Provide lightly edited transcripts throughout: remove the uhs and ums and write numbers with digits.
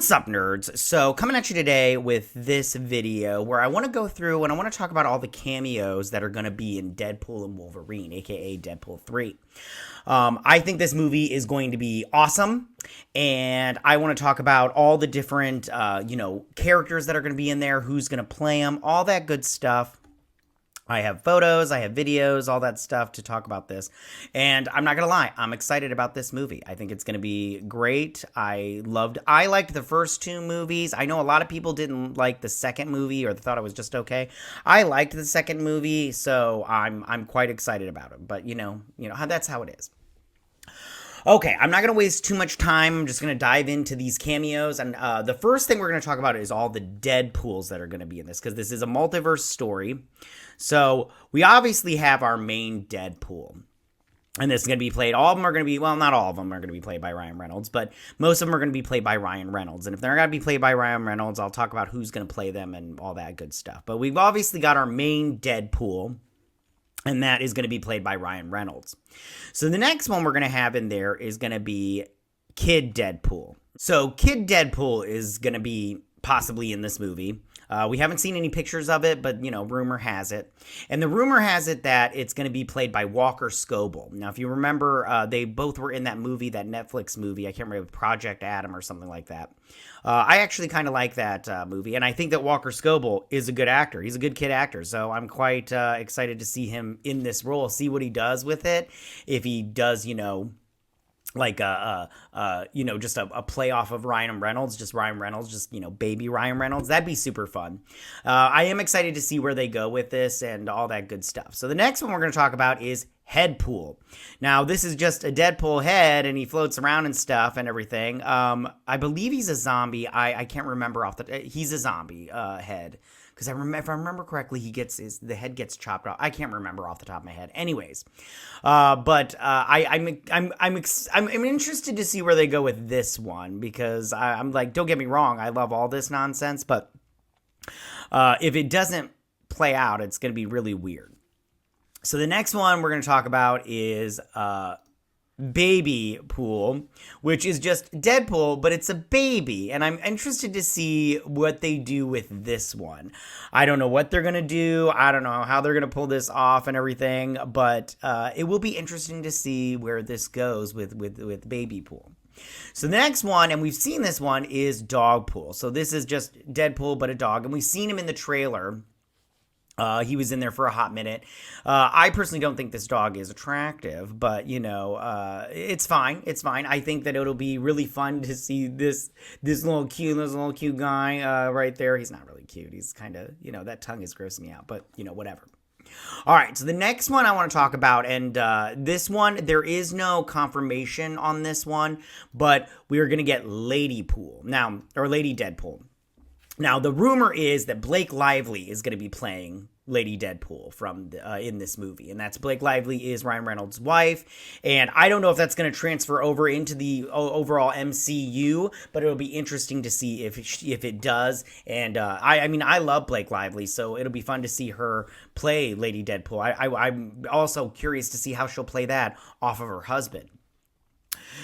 What's up, nerds? So, coming at you today with this video where I want to go through and I want to talk about all the cameos that are going to be in Deadpool and Wolverine, aka Deadpool 3. I think this movie is going to be awesome, and I want to talk about all the different, characters that are going to be in there, who's going to play them, all that good stuff. I have photos, I have videos, all that stuff to talk about this. And I'm not going to lie, I'm excited about this movie. I think it's going to be great. I liked the first two movies. I know a lot of people didn't like the second movie or thought it was just okay. I liked the second movie, so I'm quite excited about it. But that's how it is. Okay, I'm not going to waste too much time. I'm just going to dive into these cameos. And the first thing we're going to talk about is all the Deadpools that are going to be in this, because this is a multiverse story. So we obviously have our main Deadpool. And this is going to be played, all of them are going to be, well, not all of them are going to be played by Ryan Reynolds, but most of them are going to be played by Ryan Reynolds. And if they're not going to be played by Ryan Reynolds, I'll talk about who's going to play them and all that good stuff. But we've obviously got our main Deadpool, and that is going to be played by Ryan Reynolds. So the next one we're going to have in there is going to be Kid Deadpool. So Kid Deadpool is going to be possibly in this movie. We haven't seen any pictures of it, but, rumor has it. And the rumor has it that it's going to be played by Walker Scobell. Now, if you remember, they both were in that movie, that Netflix movie. I can't remember, Project Adam or something like that. I actually kind of like that movie, and I think that Walker Scobell is a good actor. He's a good kid actor, so I'm quite excited to see him in this role, see what he does with it. If he does, just a play off of Ryan Reynolds, baby Ryan Reynolds. That'd be super fun. I am excited to see where they go with this and all that good stuff. So the next one we're going to talk about is Headpool. Now, this is just a Deadpool head, and he floats around and stuff and everything. I believe he's a zombie. I can't remember he's a zombie head. Because if I remember correctly, the head gets chopped off. I can't remember off the top of my head. Anyways, but I'm interested to see where they go with this one, because I'm like, don't get me wrong, I love all this nonsense, but if it doesn't play out, it's going to be really weird. So the next one we're going to talk about is Baby Pool, which is just Deadpool, but it's a baby, and I'm interested to see what they do with this one. I don't know what they're gonna do. I don't know how they're gonna pull this off and everything, but it will be interesting to see where this goes with Baby Pool. So the next one, and we've seen this one, is Dog Pool. So this is just Deadpool, but a dog, and we've seen him in the trailer. He was in there for a hot minute. I personally don't think this dog is attractive, but, it's fine. It's fine. I think that it'll be really fun to see this little cute guy right there. He's not really cute. He's kind of, that tongue is grossing me out, but, whatever. All right, so the next one I want to talk about, and this one, there is no confirmation on this one, but we are going to get Lady Deadpool. Now, the rumor is that Blake Lively is going to be playing Lady Deadpool in this movie, and that's Blake Lively is Ryan Reynolds' wife, and I don't know if that's going to transfer over into the overall MCU, but it'll be interesting to see if it does, and I love Blake Lively, so it'll be fun to see her play Lady Deadpool. I'm also curious to see how she'll play that off of her husband.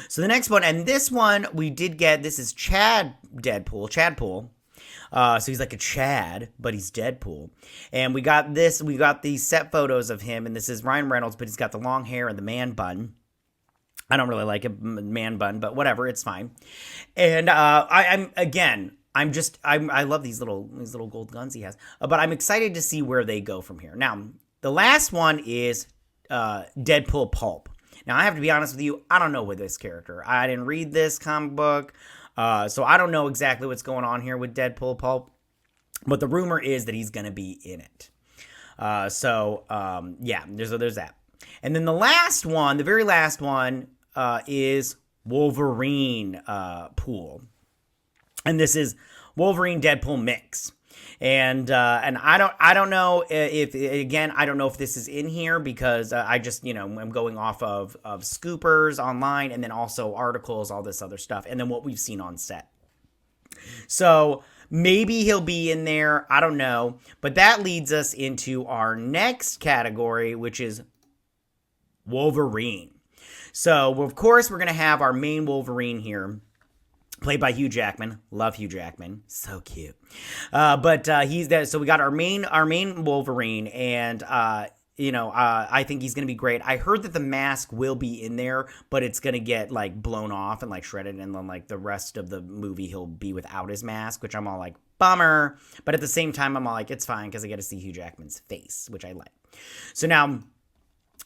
So the next one, and this one we did get, this is Chadpool. So he's like a Chad, but he's Deadpool. And we got these set photos of him, and this is Ryan Reynolds, but he's got the long hair and the man bun. I don't really like a man bun, but whatever, it's fine. And I love these little gold guns he has. But I'm excited to see where they go from here. Now, the last one is Deadpool Pulp. Now, I have to be honest with you, I don't know with this character. I didn't read this comic book. So I don't know exactly what's going on here with Deadpool Pulp, but the rumor is that he's going to be in it. There's that. And then the very last one, is Wolverine, Pool. And this is Wolverine Deadpool mix. And I don't know if this is in here, because I just, I'm going off of scoopers online, and then also articles, all this other stuff, and then what we've seen on set. So maybe he'll be in there. I don't know. But that leads us into our next category, which is Wolverine. So, of course, we're going to have our main Wolverine here. played by Hugh Jackman. Love Hugh Jackman, so cute. But he's there. So we got our main Wolverine, and I think he's gonna be great. I heard that the mask will be in there, but it's gonna get like blown off and like shredded, and then like the rest of the movie he'll be without his mask, which I'm all like, bummer. But at the same time, I'm all like, it's fine because I get to see Hugh Jackman's face, which I like. So now,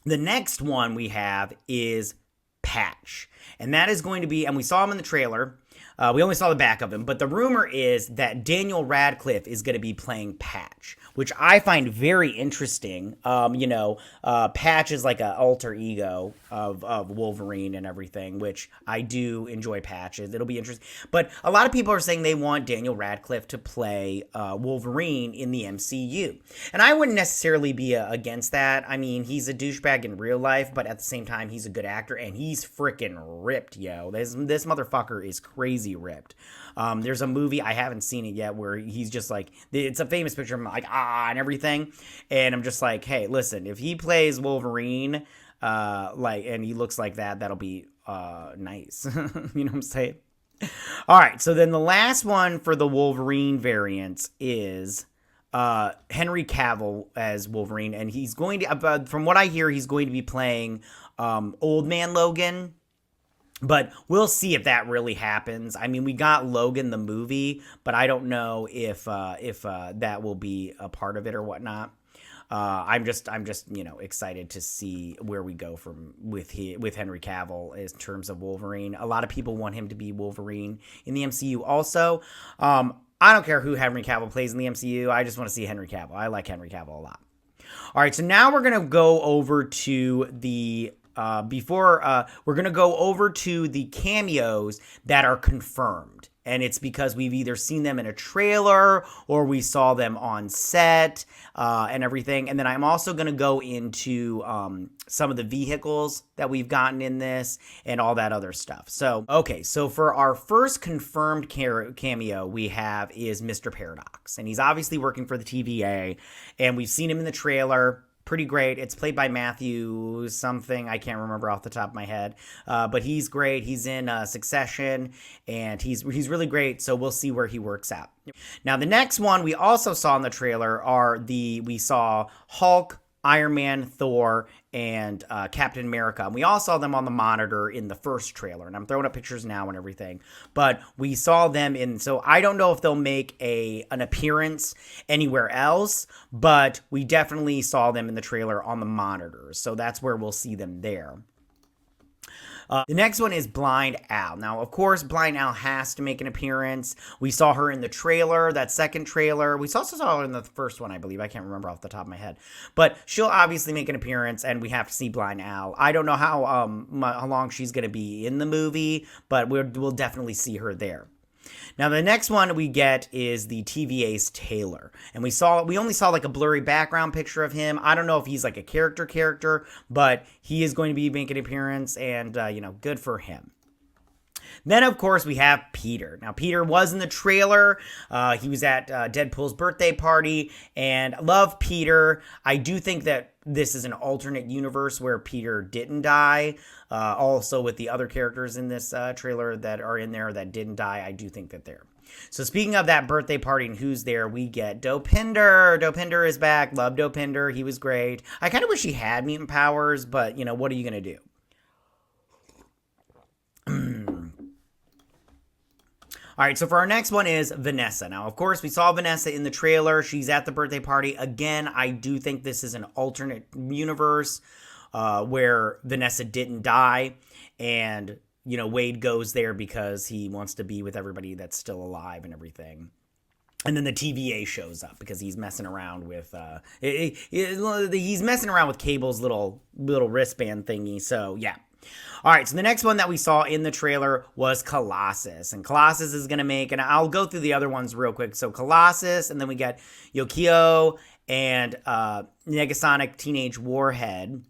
the next one we have is Patch, and that is going to be, and we saw him in the trailer. We only saw the back of him, but the rumor is that Daniel Radcliffe is going to be playing Patch, which I find very interesting. Patch is like an alter ego of Wolverine and everything, which I do enjoy Patches. It'll be interesting. But a lot of people are saying they want Daniel Radcliffe to play Wolverine in the MCU. And I wouldn't necessarily be against that. I mean, he's a douchebag in real life, but at the same time, he's a good actor, and he's freaking ripped, yo. This motherfucker is crazy ripped. There's a movie, I haven't seen it yet, where he's just like, it's a famous picture of him like, and everything, and I'm just like, hey, listen, if he plays Wolverine, and he looks like that, that'll be nice. You know what I'm saying? All right, so then the last one for the Wolverine variants is Henry Cavill as Wolverine, and he's going to, from what I hear, he's going to be playing Old Man Logan. But we'll see if that really happens. I mean, we got Logan the movie, but I don't know if that will be a part of it or whatnot. I'm just excited to see where we go with Henry Cavill in terms of Wolverine. A lot of people want him to be Wolverine in the MCU. Also, I don't care who Henry Cavill plays in the MCU. I just want to see Henry Cavill. I like Henry Cavill a lot. All right, so now we're gonna go over to the. We're going to go over to the cameos that are confirmed. And it's because we've either seen them in a trailer or we saw them on set and everything. And then I'm also going to go into some of the vehicles that we've gotten in this and all that other stuff. So for our first confirmed cameo we have is Mr. Paradox. And he's obviously working for the TVA. And we've seen him in the trailer. Pretty great. It's played by Matthew something. I can't remember off the top of my head. But he's great. He's in Succession, and he's really great. So we'll see where he works out. Now, the next one we also saw in the trailer we saw Hulk, Iron Man, Thor, and Captain America. And we all saw them on the monitor in the first trailer. And I'm throwing up pictures now and everything. But we saw them so I don't know if they'll make an appearance anywhere else, but we definitely saw them in the trailer on the monitors. So that's where we'll see them there. The next one is Blind Al. Now, of course, Blind Al has to make an appearance. We saw her in the trailer, that second trailer. We also saw her in the first one, I believe. I can't remember off the top of my head. But she'll obviously make an appearance, and we have to see Blind Al. I don't know how long she's going to be in the movie, but we'll definitely see her there. Now, the next one we get is the TVA's Taylor. And we only saw like a blurry background picture of him. I don't know if he's like a character, but he is going to be making an appearance, and, good for him. Then, of course, we have Peter. Now, Peter was in the trailer. He was at Deadpool's birthday party, and I love Peter. I do think that this is an alternate universe where Peter didn't die. Also, with the other characters in this trailer that are in there that didn't die, I do think that they're. So speaking of that birthday party and who's there, we get Dopinder. Dopinder is back. Love Dopinder. He was great. I kind of wish he had mutant powers, but, what are you going to do? All right, so for our next one is Vanessa. Now, of course, we saw Vanessa in the trailer. She's at the birthday party. Again, I do think this is an alternate universe where Vanessa didn't die. And, Wade goes there because he wants to be with everybody that's still alive and everything. And then the TVA shows up because he's messing around with Cable's little wristband thingy. So, yeah. All right, so the next one that we saw in the trailer was Colossus. And Colossus is going to make, and I'll go through the other ones real quick. So Colossus, and then we got Yokio and Negasonic Teenage Warhead.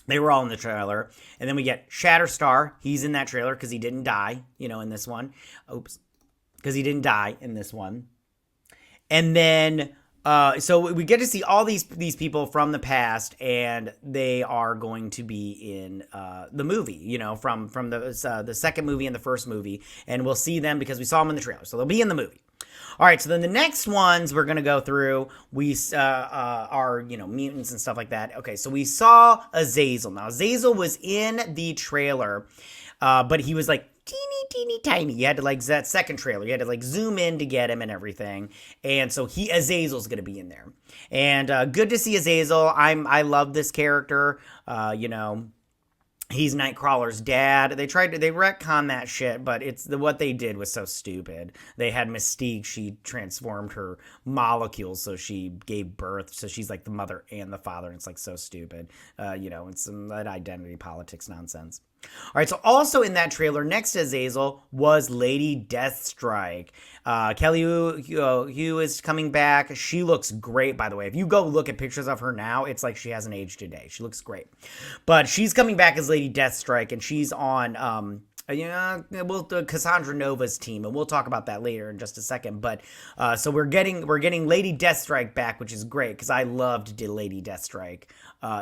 They were all in the trailer. And then we get Shatterstar. He's in that trailer because he didn't die, in this one. Because he didn't die in this one. And then So we get to see all these people from the past, and they are going to be in the movie, you know, from the second movie and the first movie, and we'll see them because we saw them in the trailer, so they'll be in the movie. All right, so then the next ones we're gonna go through, we are, you know, mutants and stuff like that. Okay, so we saw Azazel. Now Azazel was in the trailer, but he was like teeny tiny. You had to, like, that second trailer, you had to like zoom in to get him and everything. And so Azazel's gonna be in there. And good to see Azazel. I love this character. You know, he's Nightcrawler's dad. They retcon that shit, but what they did was so stupid. They had Mystique. She transformed her molecules, so she gave birth. So she's like the mother and the father. And it's like so stupid. You know, it's some that identity politics nonsense. All right, so also in that trailer next to Azazel was Lady Deathstrike. Kelly Hugh is coming back. She looks great, by the way. If you go look at pictures of her now, it's like she hasn't aged a day. She looks great. But she's coming back as Lady Deathstrike, and she's on Cassandra Nova's team, and we'll talk about that later in just a second. But so we're getting Lady Deathstrike back, which is great because I loved Lady Deathstrike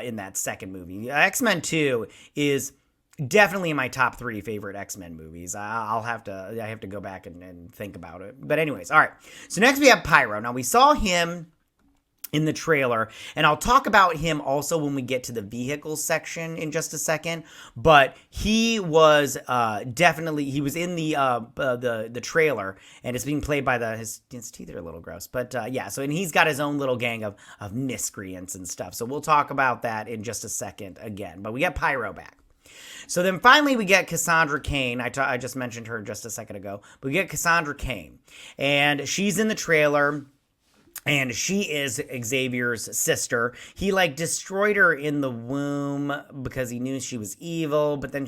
in that second movie. X-Men 2 is definitely in my top 3 favorite X-Men movies. I have to go back and think about it. But anyways, all right. So next we have Pyro. Now we saw him in the trailer, and I'll talk about him also when we get to the vehicles section in just a second. But he was definitely, he was in the trailer, and it's being played by his teeth are a little gross, but yeah. So, and he's got his own little gang of miscreants and stuff. So we'll talk about that in just a second again. But we got Pyro back. So then finally we get Cassandra Cain. I just mentioned her just a second ago. But we get Cassandra Cain. And she's in the trailer. And she is Xavier's sister. He like destroyed her in the womb because he knew she was evil. But then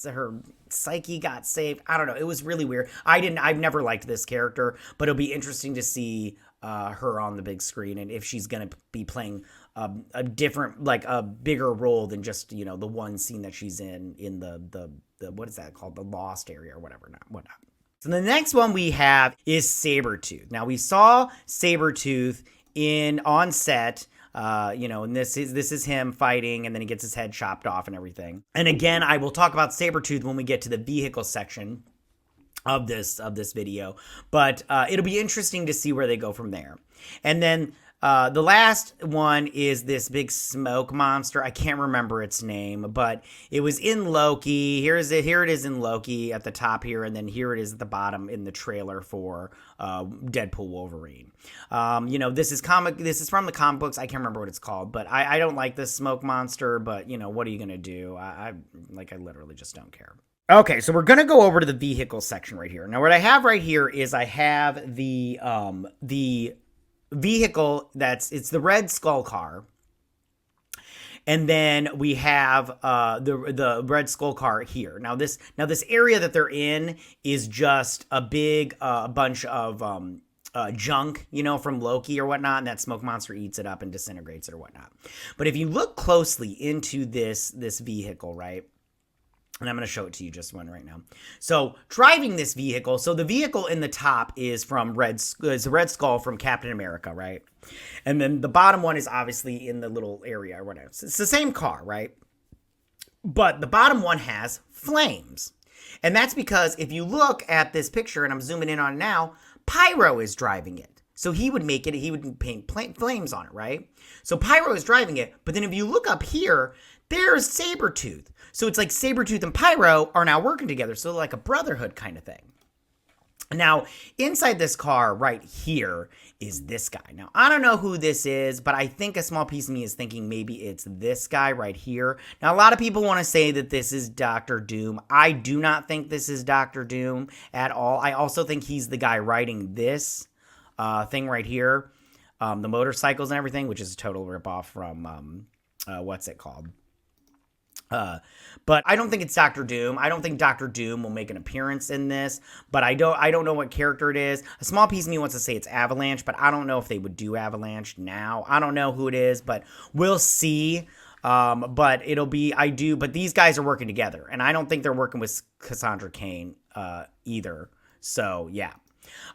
her psyche got saved. I don't know. It was really weird. I've never liked this character. But it'll be interesting to see her on the big screen. And if she's going to be playing a different, like a bigger role than just, you know, the one scene that she's in the what is that called? The Lost area or whatever. Whatnot. So the next one we have is Sabertooth. Now we saw Sabertooth on set, you know, and this is him fighting, and then he gets his head chopped off and everything. And again, I will talk about Sabertooth when we get to the vehicle section of this video, but it'll be interesting to see where they go from there. And then the last one is this big smoke monster. I can't remember its name, but it was in Loki. Here it is in Loki at the top here, and then here it is at the bottom in the trailer for Deadpool Wolverine. You know, this is from the comic books. I can't remember what it's called, but I don't like this smoke monster, but you know, what are you gonna do? I literally just don't care. Okay, so we're going to go over to the vehicle section right here. Now, what I have right here is I have the vehicle it's the Red Skull car. And then we have the Red Skull car here. Now this area that they're in is just a big bunch of junk, you know, from Loki or whatnot, and that smoke monster eats it up and disintegrates it or whatnot. But if you look closely into this vehicle, right? And I'm going to show it to you just one right now. So driving this vehicle, so the vehicle in the top is from Red Skull from Captain America, right? And then the bottom one is obviously in the little area or whatever. It's the same car, right? But the bottom one has flames. And that's because if you look at this picture, and I'm zooming in on it now, Pyro is driving it. So he would paint flames on it, right? So Pyro is driving it, but then if you look up here, there's Sabertooth. So it's like Sabertooth and Pyro are now working together. So like a brotherhood kind of thing. Now, inside this car right here is this guy. Now, I don't know who this is, but I think a small piece of me is thinking maybe it's this guy right here. Now, a lot of people want to say that this is Dr. Doom. I do not think this is Dr. Doom at all. I also think he's the guy riding this thing right here, the motorcycles and everything, which is a total ripoff from, what's it called? But I don't think it's Dr. Doom. I don't think Dr. Doom will make an appearance in this, but I don't know what character it is. A small piece of me wants to say it's Avalanche, but I don't know if they would do Avalanche now. I don't know who it is, but we'll see. But but these guys are working together, and I don't think they're working with Cassandra Cain, either. So, yeah.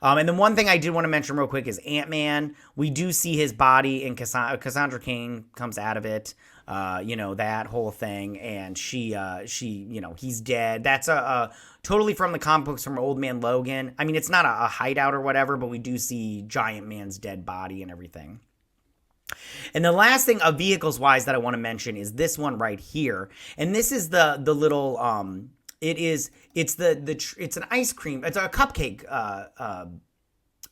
And then one thing I did want to mention real quick is Ant-Man. We do see his body, and Cassandra Cain comes out of it. That whole thing, and she, he's dead. That's a totally from the comic books from Old Man Logan. I mean, it's not a hideout or whatever, but we do see Giant Man's dead body and everything. And the last thing, vehicles wise, that I want to mention is this one right here, and this is the little it's an ice cream, it's a cupcake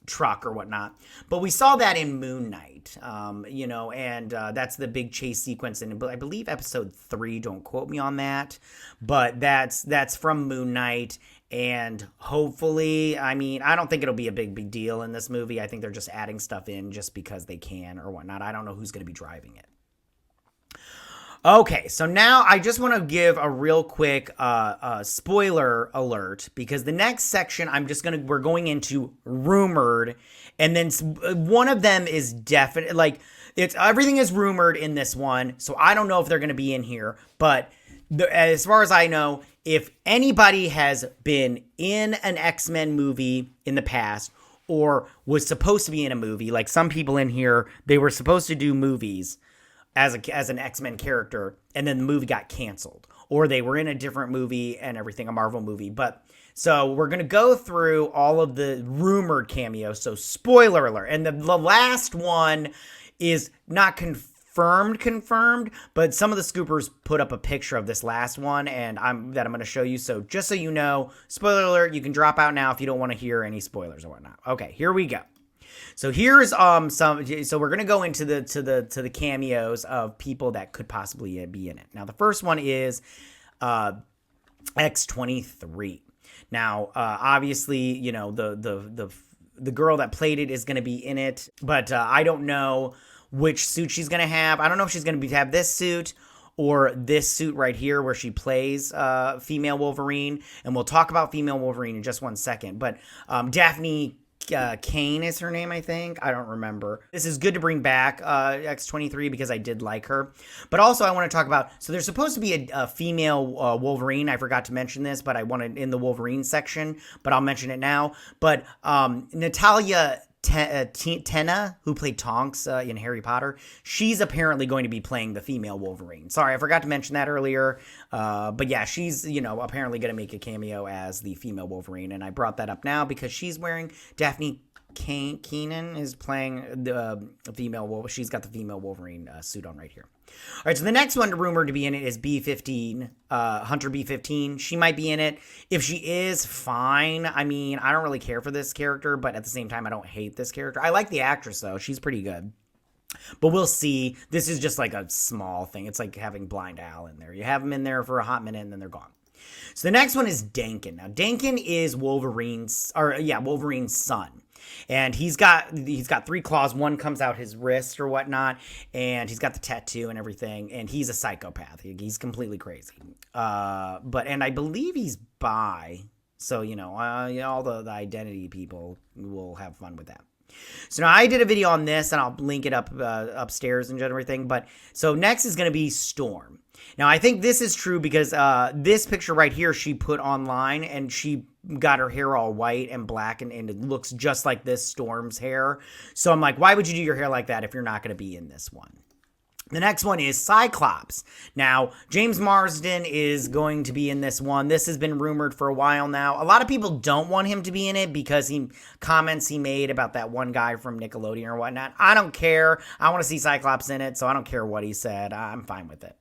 truck or whatnot, but we saw that in Moon Knight, and that's the big chase sequence in, I believe, episode 3. Don't quote me on that, but that's from Moon Knight. And hopefully, I mean, I don't think it'll be a big deal in this movie. I think they're just adding stuff in just because they can or whatnot. I don't know who's going to be driving it. Okay, so now I just want to give a real quick spoiler alert, because the next section we're going into rumored, and then one of them is definite. Like, everything is rumored in this one, so I don't know if they're going to be in here, but as far as I know, if anybody has been in an X-Men movie in the past or was supposed to be in a movie, like some people in here, they were supposed to do movies as an X-Men character, and then the movie got canceled, or they were in a different movie and everything, a Marvel movie. But so we're going to go through all of the rumored cameos. So spoiler alert. And the last one is not confirmed, but some of the scoopers put up a picture of this last one, and I'm going to show you. So just so you know, spoiler alert, you can drop out now if you don't want to hear any spoilers or whatnot. Okay, here we go. So here's so we're gonna go into the cameos of people that could possibly be in it. Now the first one is X-23. Now obviously, the girl that played it is gonna be in it, but I don't know which suit she's gonna have. I don't know if she's gonna have this suit or this suit right here where she plays female Wolverine, and we'll talk about female Wolverine in just one second. But Daphne Kane is her name, I think. I don't remember. This is good to bring back X-23 because I did like her. But also I want to talk about, so there's supposed to be a female Wolverine. I forgot to mention this, but I wanted in the Wolverine section, but I'll mention it now. But Natalia Tena, who played Tonks in Harry Potter, she's apparently going to be playing the female Wolverine. Sorry, I forgot to mention that earlier. But yeah, she's, apparently going to make a cameo as the female Wolverine. And I brought that up now because she's wearing, Daphne Keenan is playing the female Wolverine. She's got the female Wolverine suit on right here. All right, so the next one rumored to be in it is B-15, Hunter B-15. She might be in it. If she is, fine. I mean, I don't really care for this character, but at the same time, I don't hate this character. I like the actress, though. She's pretty good. But we'll see. This is just like a small thing. It's like having Blind Al in there. You have them in there for a hot minute, and then they're gone. So the next one is Dankin. Now, Dankin is Wolverine's son. And he's got 3 claws. One comes out his wrist or whatnot, and he's got the tattoo and everything. And he's a psychopath. He's completely crazy. And I believe he's bi. So all the identity people will have fun with that. So now I did a video on this, and I'll link it up upstairs and everything. But so next is going to be Storm. Now I think this is true because this picture right here she put online, and she got her hair all white and black, and it looks just like this Storm's hair. So I'm like, why would you do your hair like that if you're not going to be in this one? The next one is Cyclops. Now, James Marsden is going to be in this one. This has been rumored for a while now. A lot of people don't want him to be in it because comments he made about that one guy from Nickelodeon or whatnot. I don't care. I want to see Cyclops in it, so I don't care what he said. I'm fine with it.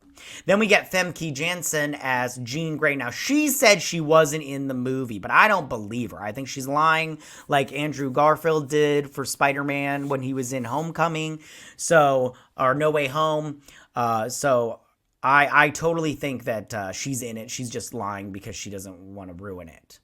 Then we get Femke Janssen as Jean Grey. Now, she said she wasn't in the movie, but I don't believe her. I think she's lying like Andrew Garfield did for Spider-Man when he was in Homecoming, or No Way Home. So I totally think that she's in it. She's just lying because she doesn't want to ruin it.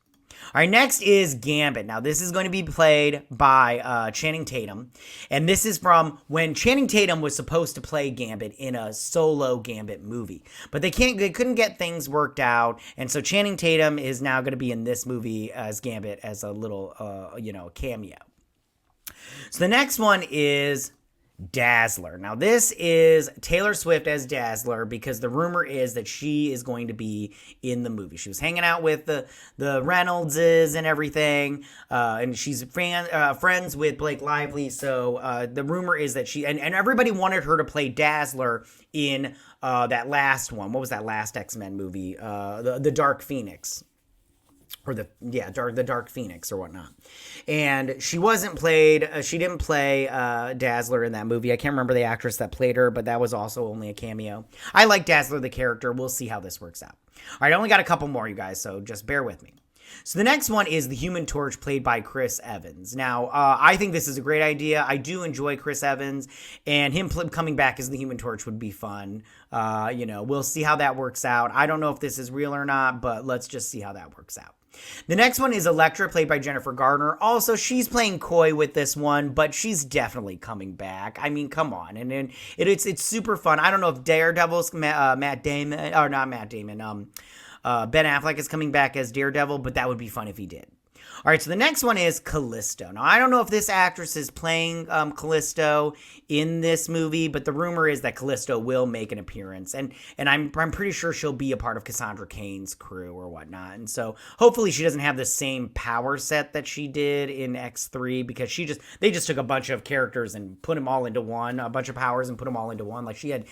All right, next is Gambit. Now, this is going to be played by Channing Tatum, and this is from when Channing Tatum was supposed to play Gambit in a solo Gambit movie, but they couldn't get things worked out, and so Channing Tatum is now going to be in this movie as Gambit as a little, cameo. So the next one is Dazzler. Now, this is Taylor Swift as Dazzler because the rumor is that she is going to be in the movie. She was hanging out with the Reynoldses and everything, and she's friends with Blake Lively. So the rumor is that she and everybody wanted her to play Dazzler in that last one. What was that last X-Men movie? The Dark Phoenix. Or the Dark Phoenix or whatnot. And she wasn't played, she didn't play Dazzler in that movie. I can't remember the actress that played her, but that was also only a cameo. I like Dazzler the character. We'll see how this works out. All right, I only got a couple more, you guys, so just bear with me. So the next one is the Human Torch, played by Chris Evans. Now, I think this is a great idea. I do enjoy Chris Evans, and him coming back as the Human Torch would be fun. We'll see how that works out. I don't know if this is real or not, but let's just see how that works out. The next one is Elektra, played by Jennifer Garner. Also, she's playing coy with this one, but she's definitely coming back. I mean, come on. And then it's super fun. I don't know if Daredevil's Matt Damon, or not Matt Damon, Ben Affleck is coming back as Daredevil, but that would be fun if he did. All right, so the next one is Callisto. Now, I don't know if this actress is playing Callisto in this movie, but the rumor is that Callisto will make an appearance, and I'm pretty sure she'll be a part of Cassandra Cain's crew or whatnot. And so hopefully she doesn't have the same power set that she did in X3, because they just took a bunch of characters and put them all into one, a bunch of powers and put them all into one. Like, she had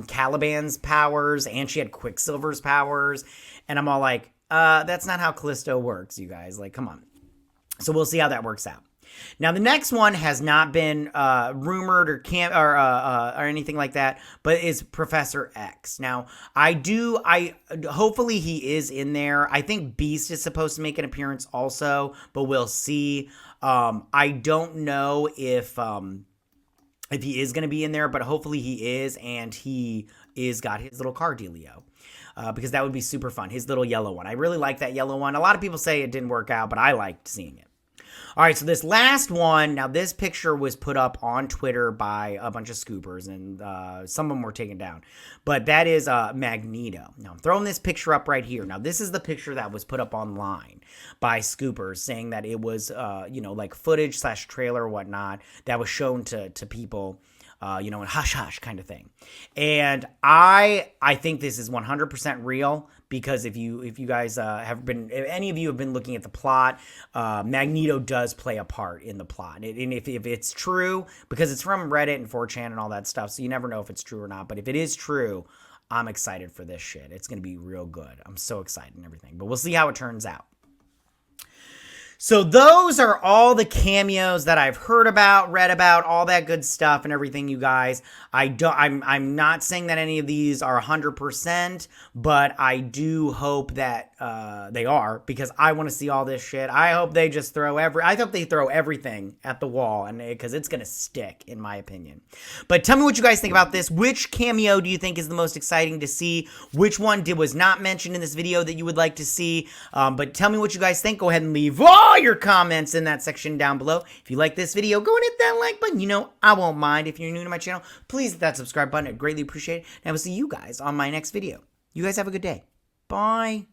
Caliban's powers and she had Quicksilver's powers, and I'm all like, that's not how Callisto works, you guys. Like, come on. So we'll see how that works out. Now, the next one has not been rumored or anything like that, but is Professor X. Now, hopefully he is in there. I think Beast is supposed to make an appearance also, but we'll see. I don't know if he is going to be in there, but hopefully he is, and he is got his little car dealio. Because that would be super fun. His little yellow one. I really like that yellow one. A lot of people say it didn't work out, but I liked seeing it. All right, so this last one, now this picture was put up on Twitter by a bunch of scoopers, and some of them were taken down. But that is Magneto. Now, I'm throwing this picture up right here. Now, this is the picture that was put up online by scoopers, saying that it was, like footage / trailer or whatnot that was shown to people. In hush hush kind of thing. And I think this is 100% real, because if you guys if any of you have been looking at the plot, Magneto does play a part in the plot. And if it's true, because it's from Reddit and 4chan and all that stuff, so you never know if it's true or not. But if it is true, I'm excited for this shit. It's going to be real good. I'm so excited and everything. But we'll see how it turns out. So those are all the cameos that I've heard about, read about, all that good stuff and everything, you guys. I'm not saying that any of these are 100%, but I do hope that they are, because I want to see all this shit. I hope they just throw everything at the wall, and because it's gonna stick, in my opinion. But tell me what you guys think about this. Which cameo do you think is the most exciting to see? Which one was not mentioned in this video that you would like to see? But tell me what you guys think. Go ahead and leave all your comments in that section down below. If you like this video, go and hit that like button. I won't mind. If you're new to my channel, please hit that subscribe button. I'd greatly appreciate it. And I will see you guys on my next video. You guys have a good day. Bye.